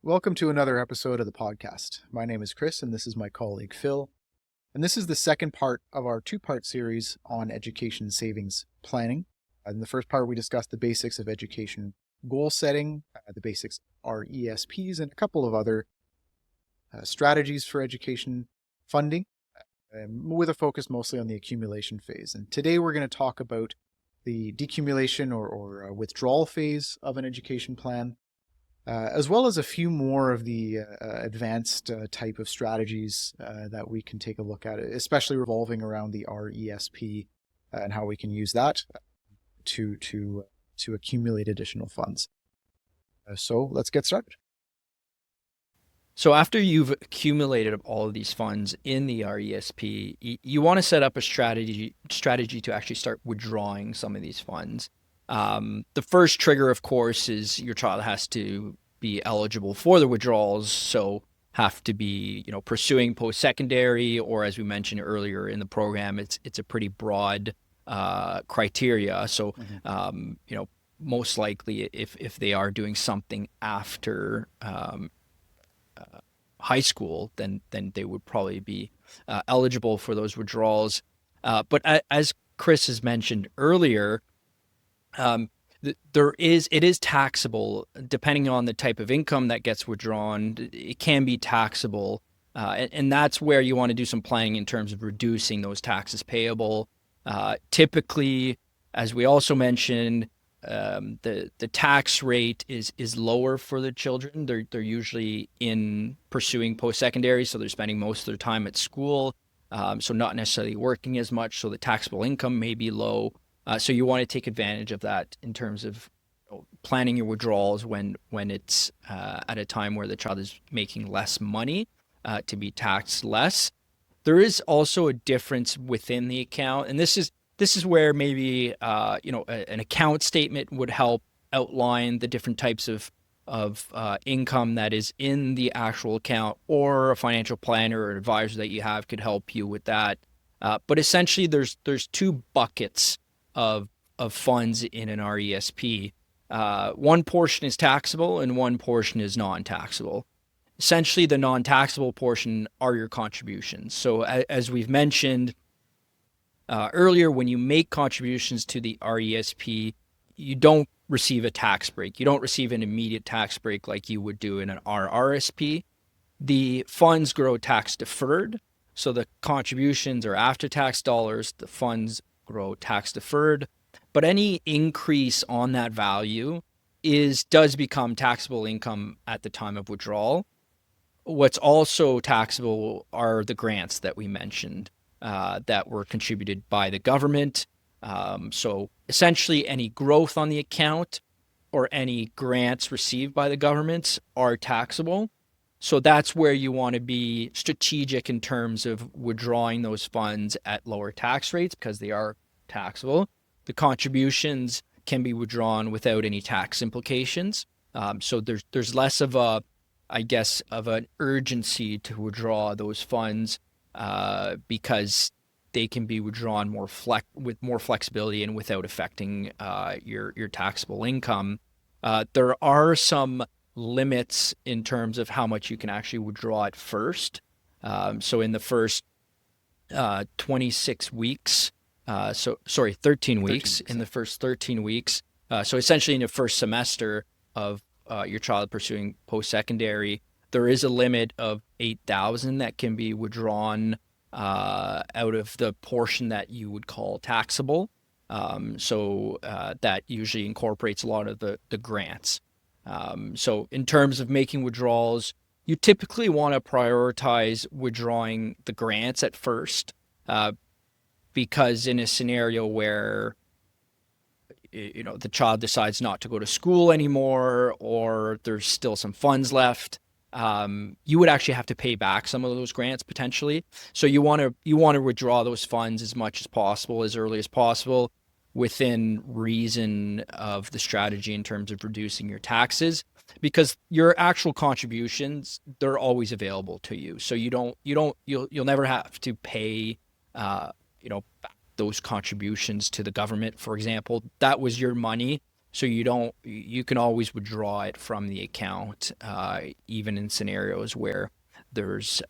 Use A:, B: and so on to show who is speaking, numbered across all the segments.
A: Welcome to another episode of the podcast. My name is Chris, and this is my colleague Phil. And this is the second part of our two-part series on education savings planning. In the first part, we discussed the basics of education goal setting, the basics of RESPs, and a couple of other strategies for education funding, with a focus mostly on the accumulation phase. And today we're going to talk about the decumulation or withdrawal phase of an education plan, as well as a few more of the advanced type of strategies that we can take a look at, especially revolving around the RESP and how we can use that to accumulate additional funds. So let's get started.
B: So after you've accumulated all of these funds in the RESP, you want to set up a strategy to actually start withdrawing some of these funds. The first trigger, of course, is your child has to be eligible for the withdrawals. So have to be, pursuing post-secondary, or as we mentioned earlier in the program, it's a pretty broad criteria. So, most likely if they are doing something after high school, then they would probably be eligible for those withdrawals. But as Chris has mentioned earlier, it is taxable depending on the type of income that gets withdrawn. It can be taxable, and that's where you want to do some planning in terms of reducing those taxes payable. Typically, as we also mentioned, the tax rate is lower for the children. They're usually in pursuing post-secondary, so they're spending most of their time at school, so not necessarily working as much. So the taxable income may be low. So you want to take advantage of that in terms of planning your withdrawals when it's at a time where the child is making less money to be taxed less. There is also a difference within the account, and this is where maybe an account statement would help outline the different types of income that is in the actual account, or a financial planner or advisor that you have could help you with that. But essentially, there's two buckets of funds in an RESP. One portion is taxable and one portion is non-taxable. Essentially, the non-taxable portion are your contributions. So as we've mentioned earlier, when you make contributions to the RESP, you don't receive a tax break. You don't receive an immediate tax break like you would do in an RRSP. The funds grow tax deferred. So the contributions are after tax dollars, the funds grow tax deferred, but any increase on that value does become taxable income at the time of withdrawal. What's also taxable are the grants that we mentioned that were contributed by the government. So essentially any growth on the account or any grants received by the government are taxable. So that's where you want to be strategic in terms of withdrawing those funds at lower tax rates because they are taxable. The contributions can be withdrawn without any tax implications. So there's less of an urgency to withdraw those funds because they can be withdrawn with more flexibility and without affecting your taxable income. There are some limits in terms of how much you can actually withdraw at first. So in the first 26 weeks, 13 weeks. In the first 13 weeks. So essentially in the first semester of your child pursuing post-secondary, there is a limit of $8,000 that can be withdrawn out of the portion that you would call taxable. So that usually incorporates a lot of the grants. So in terms of making withdrawals, you typically want to prioritize withdrawing the grants at first, because in a scenario where the child decides not to go to school anymore, or there's still some funds left, you would actually have to pay back some of those grants potentially. So you want to withdraw those funds as much as possible, as early as possible, within reason of the strategy in terms of reducing your taxes, because your actual contributions, they're always available to you. So you'll never have to pay back those contributions to the government. For example, that was your money So you can always withdraw it from the account, even in scenarios where there's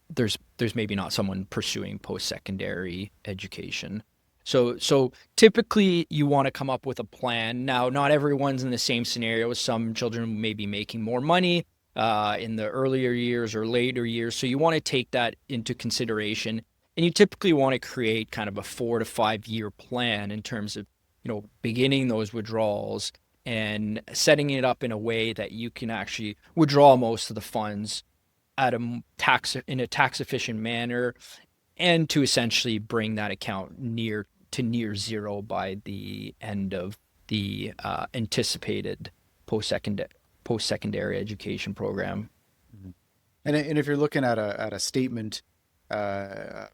B: there's maybe not someone pursuing post-secondary education. So typically you want to come up with a plan. Now, not everyone's in the same scenario. Some children may be making more money in the earlier years or later years. So you want to take that into consideration. And you typically want to create kind of a 4 to 5 year plan in terms of, beginning those withdrawals and setting it up in a way that you can actually withdraw most of the funds in a tax efficient manner, and to essentially bring that account near zero by the end of the anticipated post-secondary education program.
A: And if you're looking at a statement, or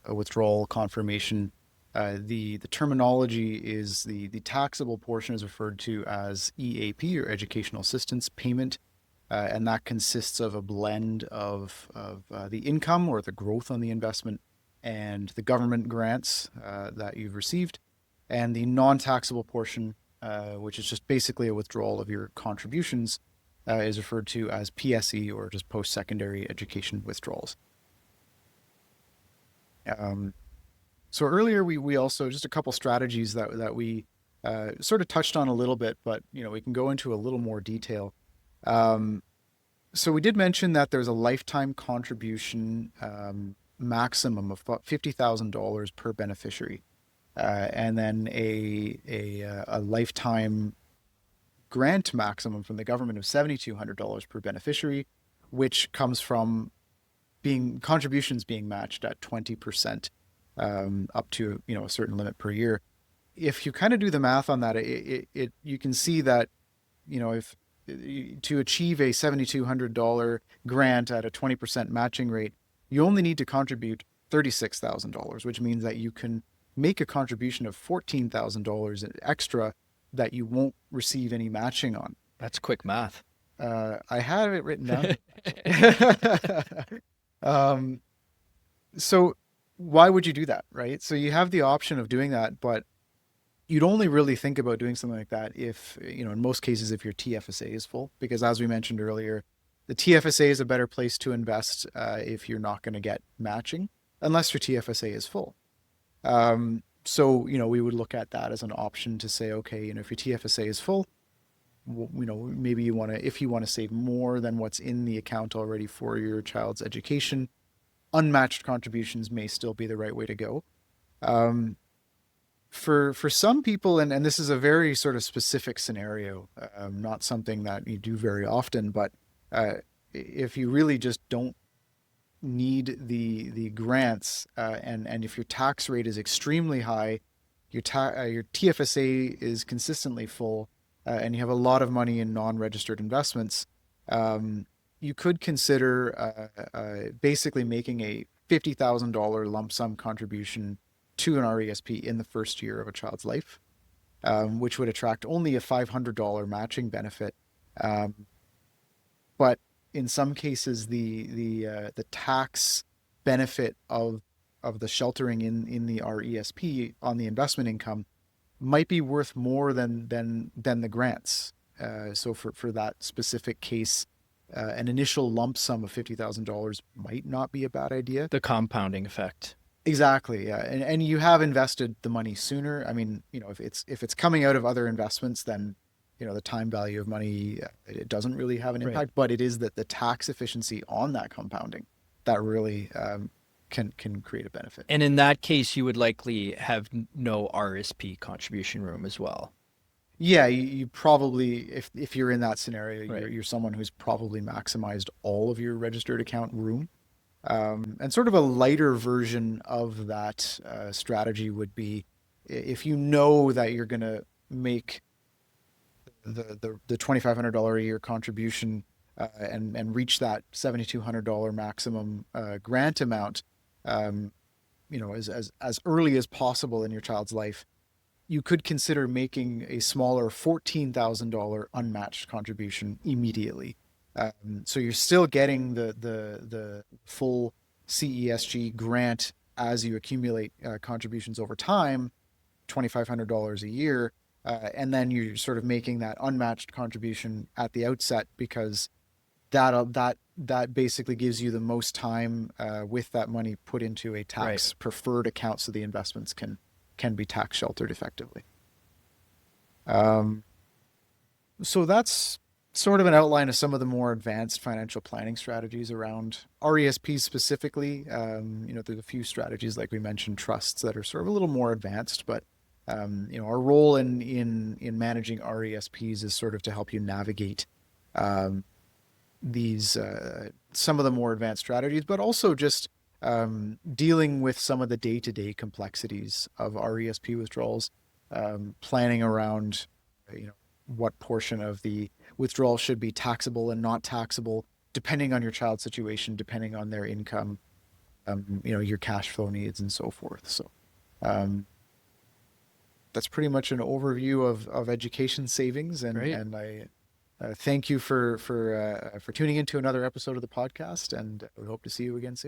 A: a withdrawal confirmation, the terminology is the taxable portion is referred to as EAP, or educational assistance payment. And that consists of a blend of the income or the growth on the investment and the government grants that you've received, and the non-taxable portion, which is just basically a withdrawal of your contributions, is referred to as PSE, or just post-secondary education withdrawals. So earlier we also, just a couple strategies that we sort of touched on a little bit, but we can go into a little more detail. So we did mention that there's a lifetime contribution maximum of $50,000 per beneficiary, and then a lifetime grant maximum from the government of $7,200 per beneficiary, which comes from contributions being matched at 20%, up to a certain limit per year. If you kind of do the math on that, you can see that if to achieve a $7,200 grant at a 20% matching rate, you only need to contribute $36,000, which means that you can make a contribution of $14,000 extra that you won't receive any matching on.
B: That's quick math.
A: I have it written down. So why would you do that, right? So you have the option of doing that, but you'd only really think about doing something like that if, in most cases, if your TFSA is full, because as we mentioned earlier, the TFSA is a better place to invest if you're not going to get matching, unless your TFSA is full. So, we would look at that as an option to say, okay, if your TFSA is full, maybe if you want to save more than what's in the account already for your child's education, unmatched contributions may still be the right way to go. For some people, and this is a very sort of specific scenario, not something that you do very often, but if you really just don't need the grants, and if your tax rate is extremely high, your TFSA is consistently full, and you have a lot of money in non-registered investments, you could consider basically making a $50,000 lump sum contribution to an RESP in the first year of a child's life, which would attract only a $500 matching benefit. But in some cases, the tax benefit of the sheltering in the RESP on the investment income might be worth more than the grants. So for that specific case, an initial lump sum of $50,000 might not be a bad idea.
B: The compounding effect.
A: Exactly, yeah, and you have invested the money sooner. I mean, if it's coming out of other investments, then the time value of money, it doesn't really have an impact. Right. But it is that the tax efficiency on that compounding that really can create a benefit.
B: And in that case, you would likely have no RSP contribution room as well.
A: Yeah, you probably, if you're in that scenario,
B: right.
A: you're someone who's probably maximized all of your registered account room. And sort of a lighter version of that strategy would be if you know that you're going to make the $2,500 a year contribution and reach that $7,200 maximum grant amount, as early as possible in your child's life, you could consider making a smaller $14,000 unmatched contribution immediately. So you're still getting the full CESG grant as you accumulate contributions over time, $2,500 a year, and then you're sort of making that unmatched contribution at the outset, because that basically gives you the most time with that money put into a tax preferred account, so the investments can be tax sheltered effectively. So that's sort of an outline of some of the more advanced financial planning strategies around RESPs specifically. There's a few strategies, like we mentioned, trusts, that are sort of a little more advanced, but our role in managing RESPs is sort of to help you navigate these some of the more advanced strategies, but also just dealing with some of the day-to-day complexities of RESP withdrawals, planning around what portion of the withdrawal should be taxable and not taxable, depending on your child's situation, depending on their income, your cash flow needs, and so forth. So that's pretty much an overview of education savings, and I thank you for tuning into another episode of the podcast, and we hope to see you again soon.